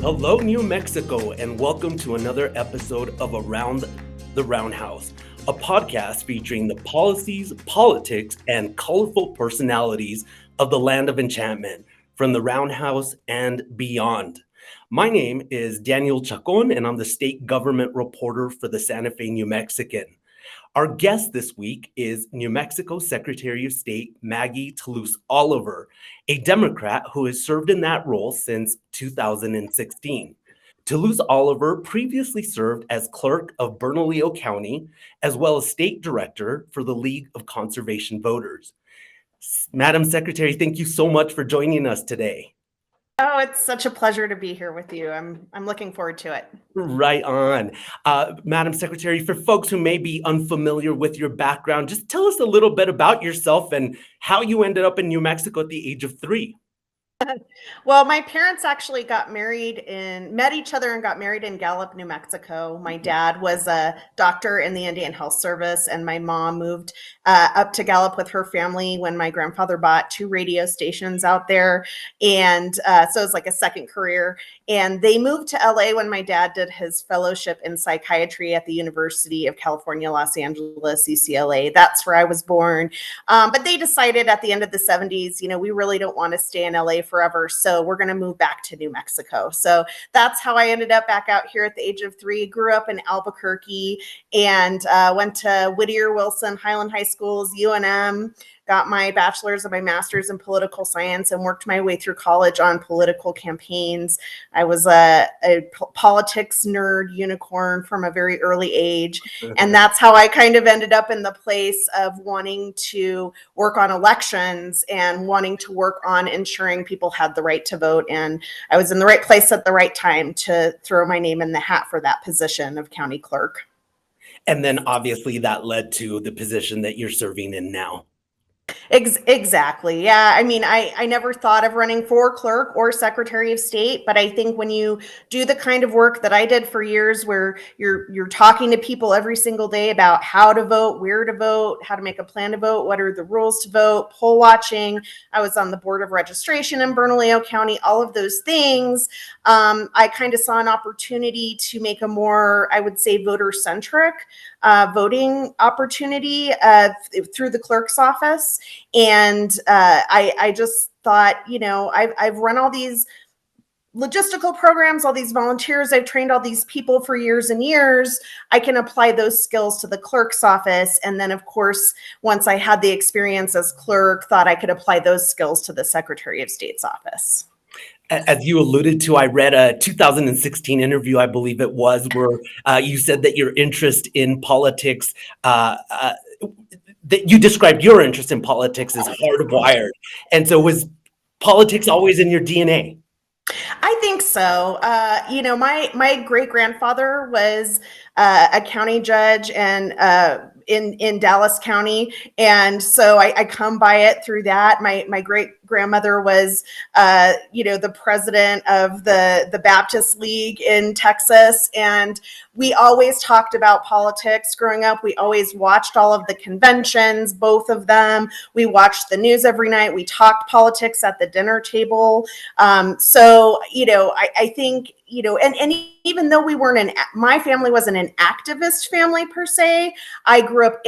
Hello, New Mexico, and welcome to another episode of Around the Roundhouse, a podcast featuring the policies, politics, and colorful personalities of the land of enchantment, from the Roundhouse and beyond. My name is Daniel Chacón, and I'm the state government reporter for the Santa Fe New Mexican. Our guest this week is New Mexico Secretary of State Maggie Toulouse Oliver, a Democrat who has served in that role since 2016. Toulouse Oliver previously served as clerk of Bernalillo County, as well as state director for the League of Conservation Voters. Madam Secretary, thank you so much for joining us today. Oh, it's such a pleasure to be here with you. I'm looking forward to it. Right on. Madam Secretary, for folks who may be unfamiliar with your background, just tell us a little bit about yourself and how you ended up in New Mexico at the age of 3. Well, my parents actually met each other and got married in Gallup, New Mexico. My dad was a doctor in the Indian Health Service, and my mom moved up to Gallup with her family when my grandfather bought 2 radio stations out there. And so it was like a second career. And they moved to LA when my dad did his fellowship in psychiatry at the University of California, Los Angeles, UCLA. That's where I was born. But they decided at the end of the 70s, we really don't want to stay in LA forever, so we're going to move back to New Mexico. So that's how I ended up back out here at the age of 3. Grew up in Albuquerque and went to Whittier, Wilson, Highland High Schools, UNM, got my bachelor's and my master's in political science, and worked my way through college on political campaigns. I was a politics nerd unicorn from a very early age. And that's how I kind of ended up in the place of wanting to work on elections and wanting to work on ensuring people had the right to vote. And I was in the right place at the right time to throw my name in the hat for that position of county clerk. And then obviously that led to the position that you're serving in now. Exactly. Yeah. I mean, I never thought of running for clerk or secretary of state, but I think when you do the kind of work that I did for years, where you're talking to people every single day about how to vote, where to vote, how to make a plan to vote, what are the rules to vote, poll watching. I was on the board of registration in Bernalillo County, all of those things. I kind of saw an opportunity to make a more, I would say, voter-centric voting opportunity through the clerk's office. And I just thought, I've run all these logistical programs, all these volunteers, I've trained all these people for years and years. I can apply those skills to the clerk's office. And then, of course, once I had the experience as clerk, thought I could apply those skills to the Secretary of State's office. As you alluded to, I read a 2016 interview, I believe it was, where you said that your interest in politics, that you described your interest in politics as hardwired. And so was politics always in your DNA? I think so. My great grandfather was a county judge and in Dallas County, and so I come by it through that. My great grandmother was, the president of the Baptist League in Texas, and we always talked about politics growing up. We always watched all of the conventions, both of them. We watched the news every night. We talked politics at the dinner table. I think, and even though we weren't my family wasn't an activist family per se, I grew up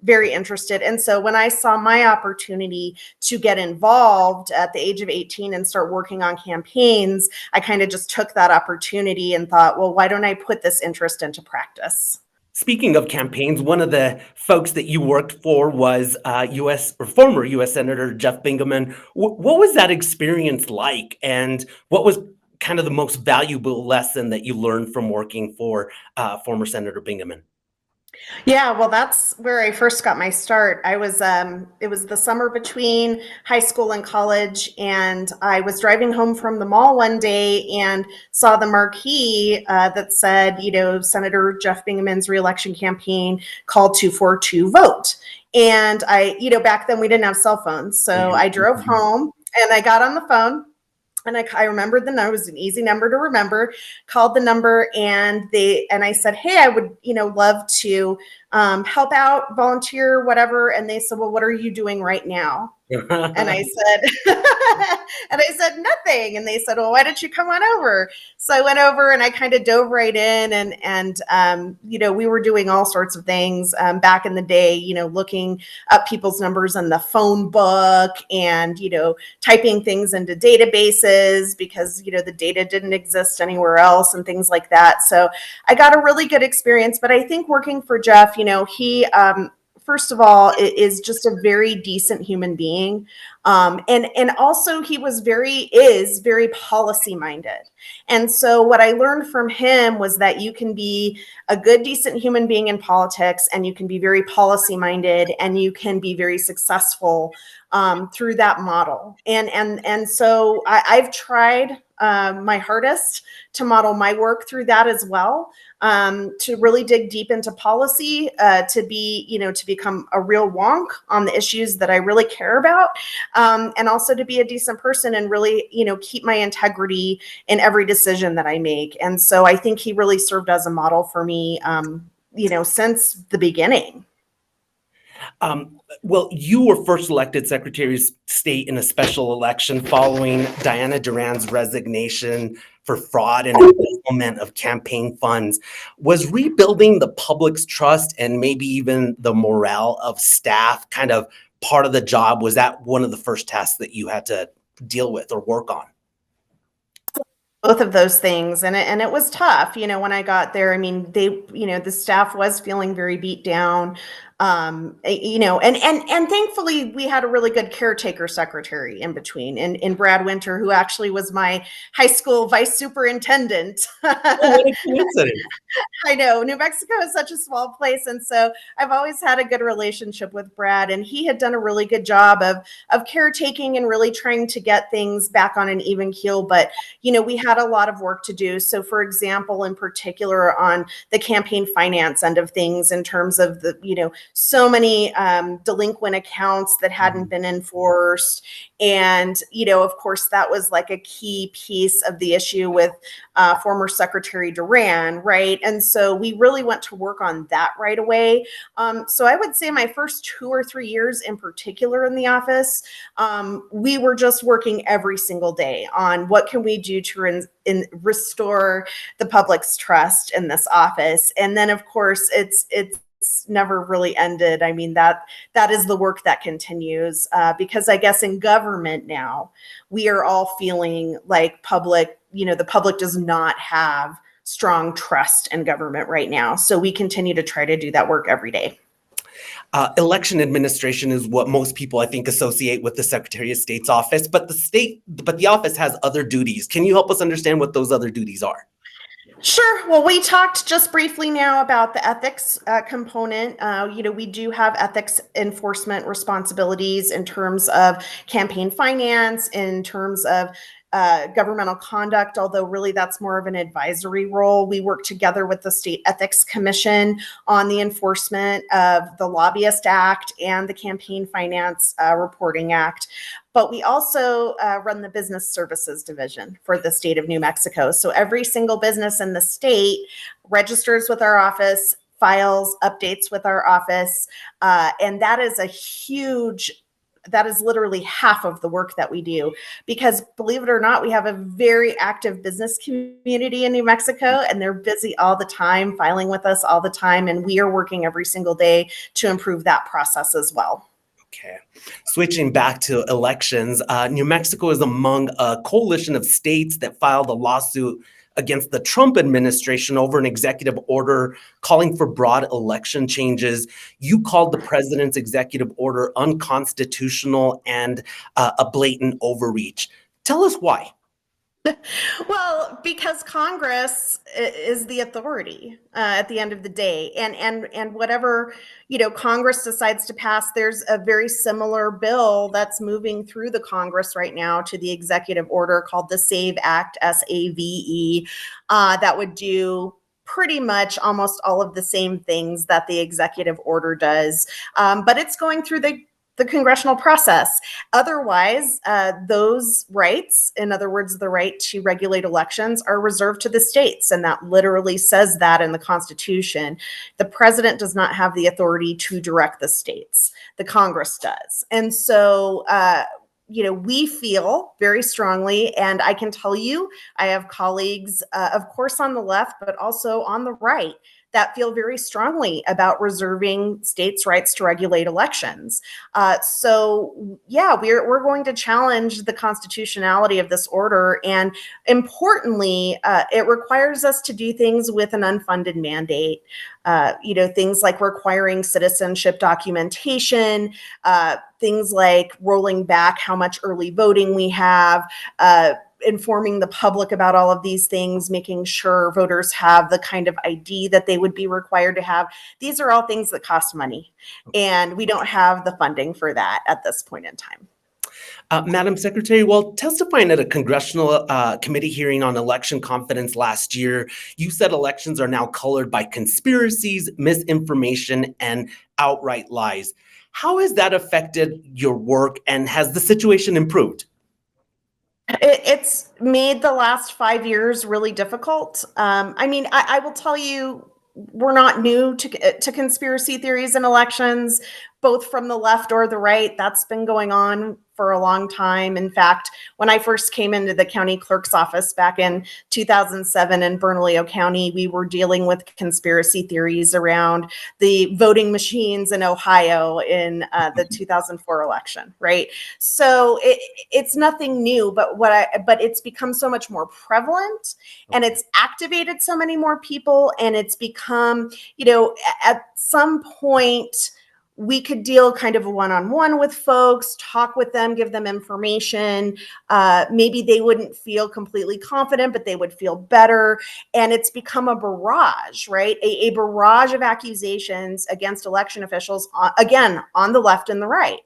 very interested. And so when I saw my opportunity to get involved at the age of 18 and start working on campaigns, I kind of just took that opportunity and thought, well, why don't I put this interest into practice? Speaking of campaigns, one of the folks that you worked for was former U.S. Senator Jeff Bingaman. What was that experience like, and what was kind of the most valuable lesson that you learned from working for former Senator Bingaman? Yeah, well, that's where I first got my start. It was the summer between high school and college, and I was driving home from the mall one day and saw the marquee that said, Senator Jeff Bingaman's reelection campaign called 242 vote. And back then we didn't have cell phones. So I drove home and I got on the phone. And I remembered the number. It was an easy number to remember. Called the number, and I said, "Hey, I would, love to help out, volunteer, whatever. And they said, well, what are you doing right now? And I said, nothing. And they said, well, why don't you come on over? So I went over and I kind of dove right in, and we were doing all sorts of things back in the day, looking up people's numbers in the phone book, and, typing things into databases because, the data didn't exist anywhere else and things like that. So I got a really good experience. But I think working for Jeff, he, first of all, is just a very decent human being. And also he is very policy minded. And so what I learned from him was that you can be a good, decent human being in politics, and you can be very policy minded, and you can be very successful through that model. And so I've tried my hardest to model my work through that as well, to really dig deep into policy, to become a real wonk on the issues that I really care about, and also to be a decent person and really, keep my integrity in every decision that I make. And so I think he really served as a model for me, since the beginning. Well, you were first elected Secretary of State in a special election following Dianna Duran's resignation for fraud and embezzlement of campaign funds. Was rebuilding the public's trust and maybe even the morale of staff kind of part of the job? Was that one of the first tasks that you had to deal with or work on? Both of those things, and it was tough, when I got there. I mean, the staff was feeling very beat down, and thankfully we had a really good caretaker secretary in between, in Brad Winter, who actually was my high school vice superintendent. Oh, what a coincidence. I know New Mexico is such a small place, and so I've always had a good relationship with Brad, and he had done a really good job of caretaking and really trying to get things back on an even keel. But we had a lot of work to do. So, for example, in particular on the campaign finance end of things, in terms of the so many delinquent accounts that hadn't been enforced, and of course that was like a key piece of the issue with former Secretary Duran, right? And so we really went to work on that right away. So I would say my first 2 or 3 years in particular in the office, we were just working every single day on what can we do to restore the public's trust in this office. And then, of course, it's never really ended. I mean, that is the work that continues, because I guess in government now, we are all feeling like the public does not have strong trust in government right now. So we continue to try to do that work every day. Election administration is what most people, I think, associate with the Secretary of State's office, but the office has other duties. Can you help us understand what those other duties are? Sure. Well, we talked just briefly now about the ethics component. We do have ethics enforcement responsibilities in terms of campaign finance, in terms of governmental conduct, although really that's more of an advisory role. We work together with the State Ethics Commission on the enforcement of the Lobbyist Act and the Campaign Finance Reporting Act. But we also run the Business Services Division for the state of New Mexico. So every single business in the state registers with our office, files updates with our office, and that is literally half of the work that we do, because believe it or not, we have a very active business community in New Mexico, and they're busy all the time, filing with us all the time, and we are working every single day to improve that process as well. Okay. Switching back to elections, New Mexico is among a coalition of states that filed a lawsuit against the Trump administration over an executive order calling for broad election changes. You called the president's executive order unconstitutional and a blatant overreach. Tell us why. Well, because Congress is the authority at the end of the day, and whatever Congress decides to pass. There's a very similar bill that's moving through the Congress right now to the executive order called the SAVE Act, SAVE, that would do pretty much almost all of the same things that the executive order does, but it's going through the the congressional process. Otherwise, those rights, in other words, the right to regulate elections, are reserved to the states. And that literally says that in the Constitution. The president does not have the authority to direct the states. The Congress does. And so, we feel very strongly, and I can tell you, I have colleagues, of course, on the left, but also on the right, that feel very strongly about reserving states' rights to regulate elections. We're going to challenge the constitutionality of this order. And importantly, it requires us to do things with an unfunded mandate. Things like requiring citizenship documentation, things like rolling back how much early voting we have, informing the public about all of these things, making sure voters have the kind of ID that they would be required to have. These are all things that cost money, and we don't have the funding for that at this point in time. Madam Secretary, while testifying at a congressional committee hearing on election confidence last year, you said elections are now colored by conspiracies, misinformation, and outright lies. How has that affected your work, and has the situation improved? It's made the last 5 years really difficult. I will tell you, we're not new to conspiracy theories in elections, both from the left or the right. That's been going on for a long time. In fact, when I first came into the county clerk's office back in 2007 in Bernalillo County, we were dealing with conspiracy theories around the voting machines in Ohio in the 2004 election, right? So it's nothing new, but it's become so much more prevalent, and it's activated so many more people, and it's become, at some point, we could deal kind of one-on-one with folks, talk with them, give them information. Maybe they wouldn't feel completely confident, but they would feel better. And it's become a barrage, right? A barrage of accusations against election officials, again, on the left and the right.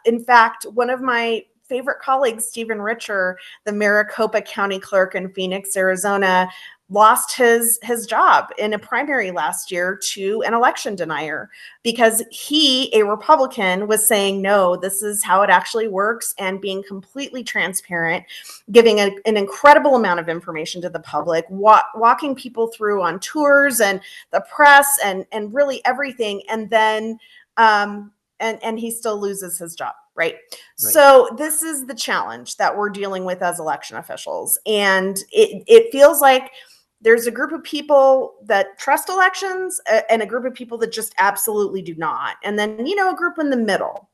In fact, one of my favorite colleagues, Stephen Richer, the Maricopa County Clerk in Phoenix, Arizona, lost his job in a primary last year to an election denier because he, a Republican, was saying, no, this is how it actually works, and being completely transparent, giving an incredible amount of information to the public, walking people through on tours and the press and really everything. And then and he still loses his job. Right. So this is the challenge that we're dealing with as election officials. And it feels like there's a group of people that trust elections and a group of people that just absolutely do not. And then, a group in the middle.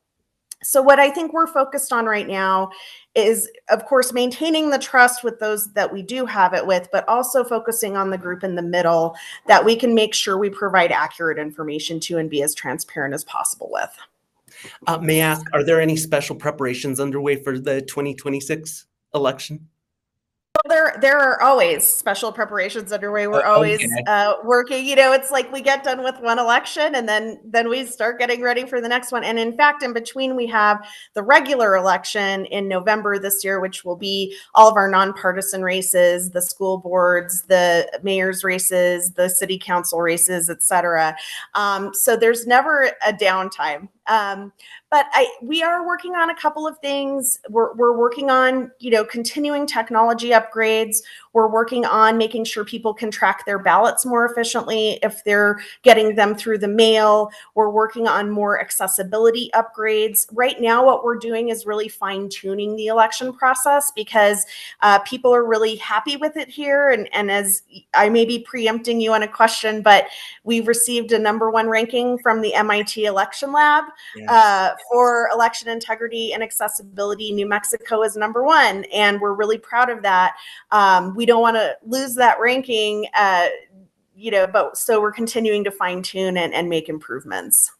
So what I think we're focused on right now is, of course, maintaining the trust with those that we do have it with, but also focusing on the group in the middle that we can make sure we provide accurate information to and be as transparent as possible with. May I ask, are there any special preparations underway for the 2026 election? There are always special preparations underway. We're always working. It's like we get done with one election and then we start getting ready for the next one. And in fact, in between, we have the regular election in November this year, which will be all of our nonpartisan races, the school boards, the mayor's races, the city council races, et cetera. So there's never a downtime. But we are working on a couple of things. We're working on, continuing technology upgrades. We're working on making sure people can track their ballots more efficiently if they're getting them through the mail. We're working on more accessibility upgrades. Right now, what we're doing is really fine-tuning the election process because people are really happy with it here. And as I may be preempting you on a question, but we received a #1 ranking from the MIT Election Lab. For election integrity and accessibility. New Mexico is #1, and we're really proud of that. We don't want to lose that ranking, but so we're continuing to fine tune and make improvements.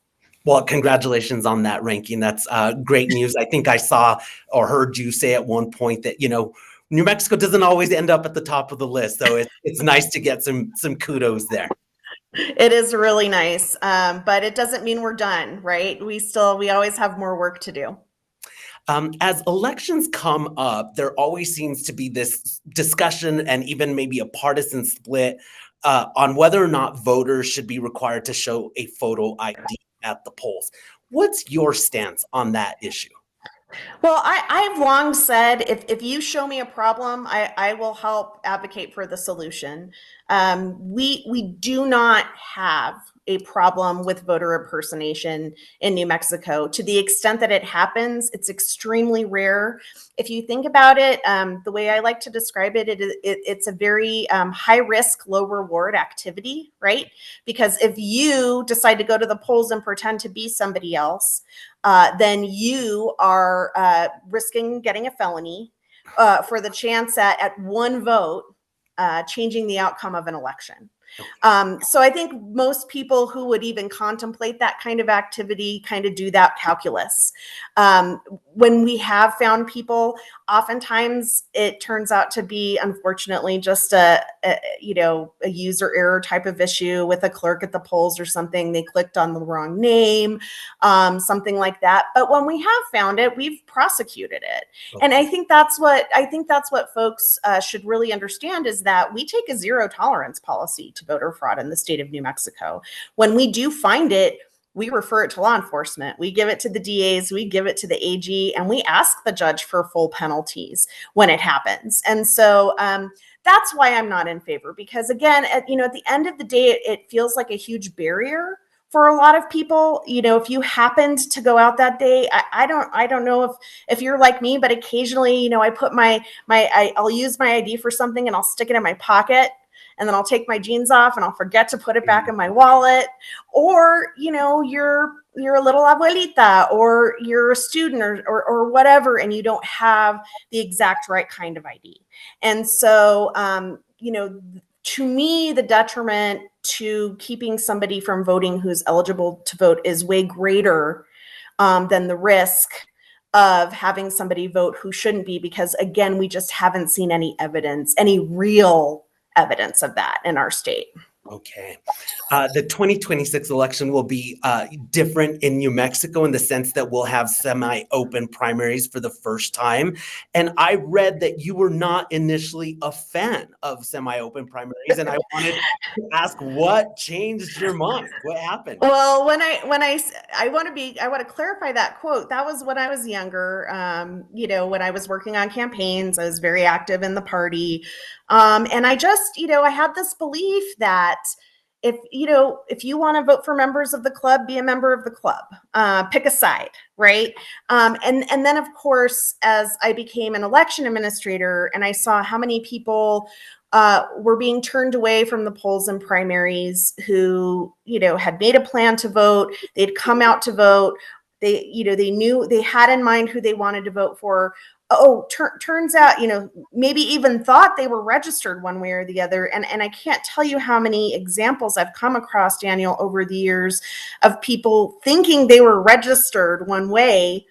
Well, congratulations on that ranking. That's great news. I think I saw or heard you say at one point that, New Mexico doesn't always end up at the top of the list. So it's nice to get some kudos there. It is really nice, but it doesn't mean we're done, right? We always have more work to do. As elections come up, there always seems to be this discussion and even maybe a partisan split on whether or not voters should be required to show a photo ID at the polls. What's your stance on that issue? Well, I've long said if you show me a problem, I will help advocate for the solution. We do not have a problem with voter impersonation in New Mexico. To the extent that it happens, it's extremely rare. If you think about it, the way I like to describe it, it's a very high risk, low reward activity, right? Because if you decide to go to the polls and pretend to be somebody else, then you are risking getting a felony for the chance at one vote changing the outcome of an election. So I think most people who would even contemplate that kind of activity kind of do that calculus. When we have found people, oftentimes it turns out to be, unfortunately, just a user error type of issue with a clerk at the polls or something. They clicked on the wrong name, something like that. But when we have found it, we've prosecuted it. And I think that's what folks should really understand, is that we take a zero tolerance policy to voter fraud in the state of New Mexico. When we do find it, we refer it to law enforcement. We give it to the DAs, we give it to the AG, and we ask the judge for full penalties when it happens. And so that's why I'm not in favor, because again, at the end of the day, it feels like a huge barrier for a lot of people. If you happened to go out that day, I don't know if you're like me, but occasionally, I put I'll use my ID for something and I'll stick it in my pocket, and then I'll take my jeans off and I'll forget to put it back in my wallet. Or, you're a little abuelita, or you're a student, or whatever, and you don't have the exact right kind of ID. And so, to me, the detriment to keeping somebody from voting who's eligible to vote is way greater than the risk of having somebody vote who shouldn't be, because again, we just haven't seen any evidence, any real evidence of that in our state. Okay. The 2026 election will be different in New Mexico in the sense that we'll have semi-open primaries for the first time. And I read that you were not initially a fan of semi-open primaries, and I wanted to ask what changed your mind? What happened? Well, when I want to clarify that quote. That was when I was younger. When I was working on campaigns, I was very active in the party. And I just, I had this belief that if you want to vote for members of the club, be a member of the club, pick a side, right? And then of course, as I became an election administrator and I saw how many people were being turned away from the polls and primaries who, had made a plan to vote, they'd come out to vote, they knew, they had in mind who they wanted to vote for. Turns out, maybe even thought they were registered one way or the other. And I can't tell you how many examples I've come across, Daniel, over the years of people thinking they were registered one way,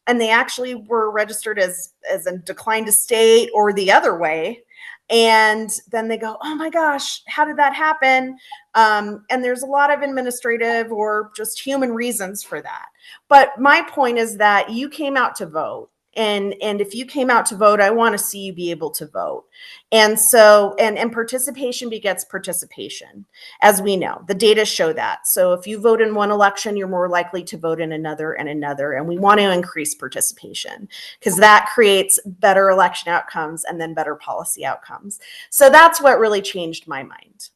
and they actually were registered as a declined estate or the other way. And then they go, oh my gosh, how did that happen? And there's a lot of administrative or just human reasons for that. But my point is that you came out to vote. And if you came out to vote, I want to see you be able to vote. And so, and participation begets participation, as we know. The data show that. So if you vote in one election, you're more likely to vote in another and another. And we want to increase participation because that creates better election outcomes and then better policy outcomes. So that's what really changed my mind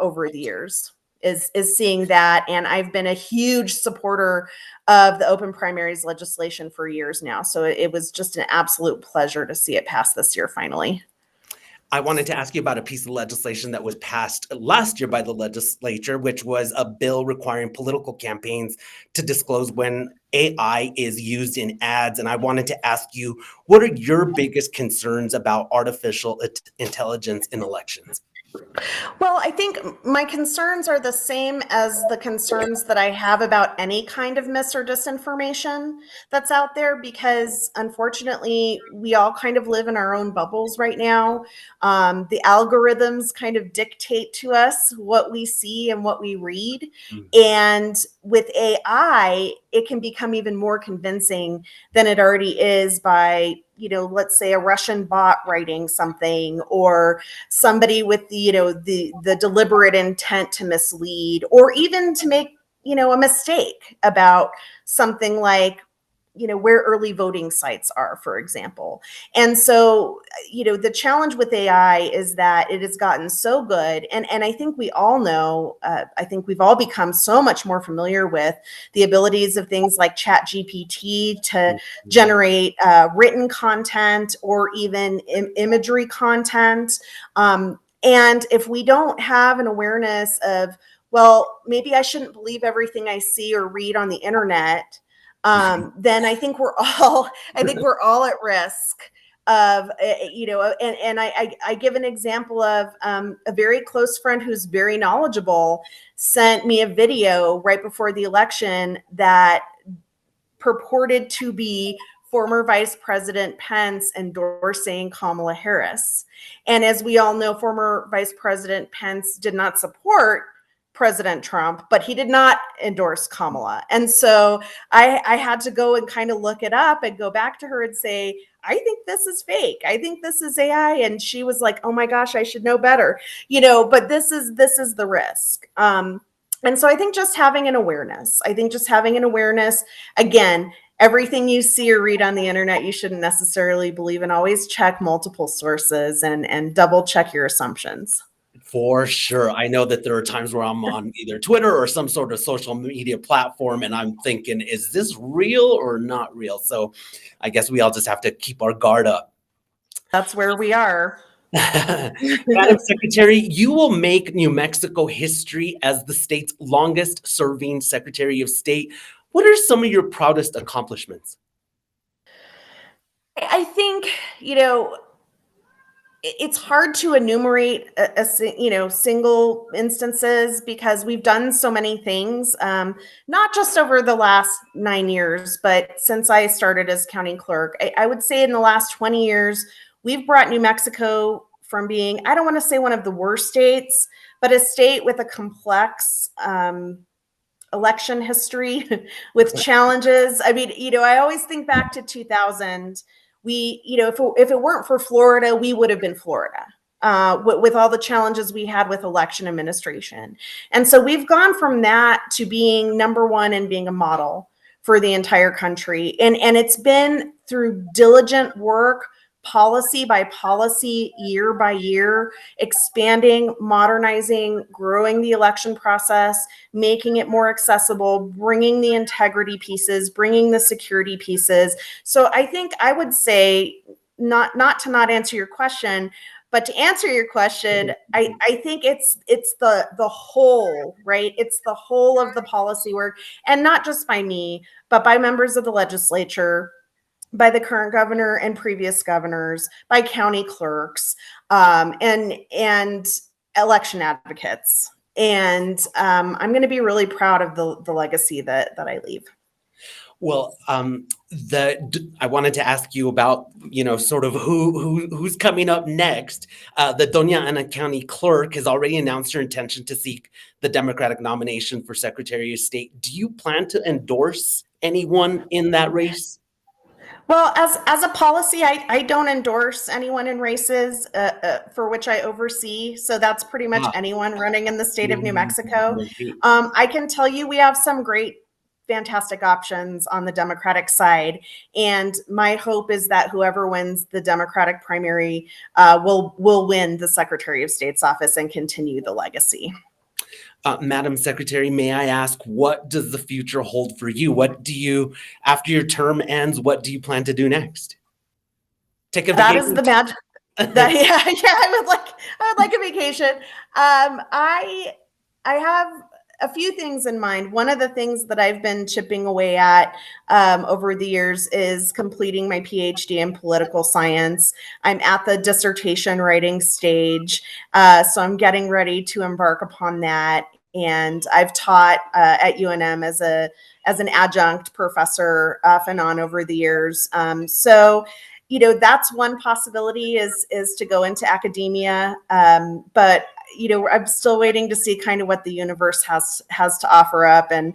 over the years. Is seeing that. And I've been a huge supporter of the open primaries legislation for years now. So it was just an absolute pleasure to see it pass this year finally. I wanted to ask you about a piece of legislation that was passed last year by the legislature, which was a bill requiring political campaigns to disclose when AI is used in ads. And I wanted to ask you, what are your biggest concerns about artificial intelligence in elections? Well, I think my concerns are the same as the concerns that I have about any kind of mis or disinformation that's out there, because unfortunately, we all kind of live in our own bubbles right now. The algorithms kind of dictate to us what we see and what we read. And with AI, it can become even more convincing than it already is by, let's say a Russian bot writing something, or somebody with the deliberate intent to mislead, or even to make a mistake about something like, where early voting sites are, for example. And so, the challenge with AI is that it has gotten so good. And I think we all know, I think we've all become so much more familiar with the abilities of things like ChatGPT to generate written content or even imagery content. And if we don't have an awareness of, well, maybe I shouldn't believe everything I see or read on the internet, then I think we're all at risk of, and I give an example of a very close friend who's very knowledgeable sent me a video right before the election that purported to be former Vice President Pence endorsing Kamala Harris. And as we all know, former Vice President Pence did not support President Trump, but he did not endorse Kamala. And so I had to go and kind of look it up and go back to her and say, I think this is fake. I think this is AI. And she was like, oh my gosh, I should know better, but this is the risk. And so I think just having an awareness, again, everything you see or read on the internet, you shouldn't necessarily believe, and always check multiple sources and double check your assumptions. For sure. I know that there are times where I'm on either Twitter or some sort of social media platform, and I'm thinking, is this real or not real? So I guess we all just have to keep our guard up. That's where we are. Madam Secretary, you will make New Mexico history as the state's longest serving Secretary of State. What are some of your proudest accomplishments? I think, it's hard to enumerate single instances because we've done so many things, not just over the last 9 years, but since I started as county clerk. I would say in the last 20 years, we've brought New Mexico from being, I don't want to say one of the worst states, but a state with a complex election history with challenges. I mean, I always think back to 2000. We, if it weren't for Florida, we would have been Florida with all the challenges we had with election administration. And so we've gone from that to being number one and being a model for the entire country. And it's been through diligent work, policy by policy, year by year, expanding, modernizing, growing the election process, making it more accessible, bringing the integrity pieces, bringing the security pieces. So I think I would say, not to not answer your question, but to answer your question, I think it's the whole, right? It's the whole of the policy work, and not just by me, but by members of the legislature, by the current governor and previous governors, by county clerks, and election advocates. And I'm going to be really proud of the legacy that I leave. Well, I wanted to ask you about, sort of who's coming up next. The Dianna County Clerk has already announced her intention to seek the Democratic nomination for Secretary of State. Do you plan to endorse anyone in that race? Well, as a policy, I don't endorse anyone in races for which I oversee. So that's pretty much anyone running in the state of New Mexico. I can tell you we have some great, fantastic options on the Democratic side. And my hope is that whoever wins the Democratic primary will win the Secretary of State's office and continue the legacy. Madam Secretary, may I ask, what does the future hold for you? After your term ends, what do you plan to do next? Take a vacation? That is the magic. I would like a vacation. I have a few things in mind. One of the things that I've been chipping away at over the years is completing my PhD in political science. I'm at the dissertation writing stage, so I'm getting ready to embark upon that. And I've taught at UNM as an adjunct professor off and on over the years. So, that's one possibility is to go into academia. But I'm still waiting to see kind of what the universe has to offer up. And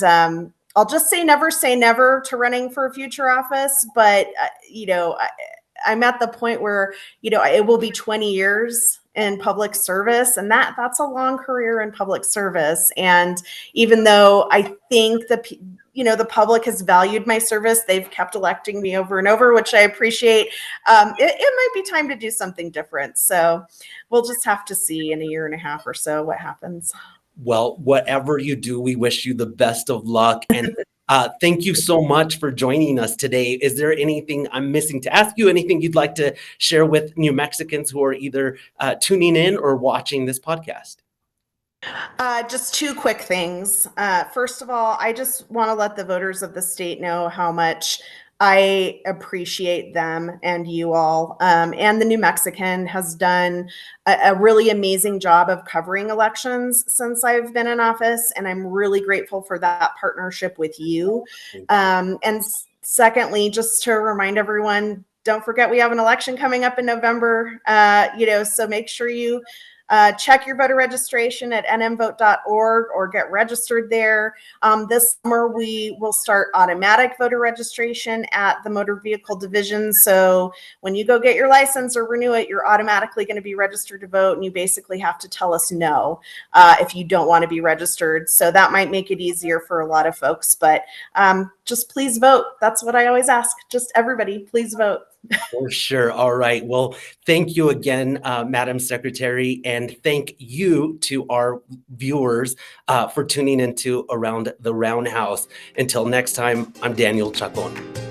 I'll just say never to running for a future office. But, I'm at the point where, it will be 20 years in public service, and that's a long career in public service. And even though I think the public has valued my service, they've kept electing me over and over, which I appreciate. It might be time to do something different. So we'll just have to see in a year and a half or so what happens. Well, whatever you do, we wish you the best of luck. And thank you so much for joining us today. Is there anything I'm missing to ask you? Anything you'd like to share with New Mexicans who are either tuning in or watching this podcast? Just two quick things. First of all, I just want to let the voters of the state know how much I appreciate them and you all. And the New Mexican has done a really amazing job of covering elections since I've been in office. And I'm really grateful for that partnership with you. And secondly, just to remind everyone, don't forget we have an election coming up in November. So make sure you check your voter registration at nmvote.org or get registered there. This summer, we will start automatic voter registration at the motor vehicle division. So when you go get your license or renew it, you're automatically going to be registered to vote, and you basically have to tell us no if you don't want to be registered. So that might make it easier for a lot of folks, but just please vote. That's what I always ask. Just everybody, please vote. For sure. All right. Well, thank you again, Madam Secretary, and thank you to our viewers for tuning into Around the Roundhouse. Until next time, I'm Daniel Chacón.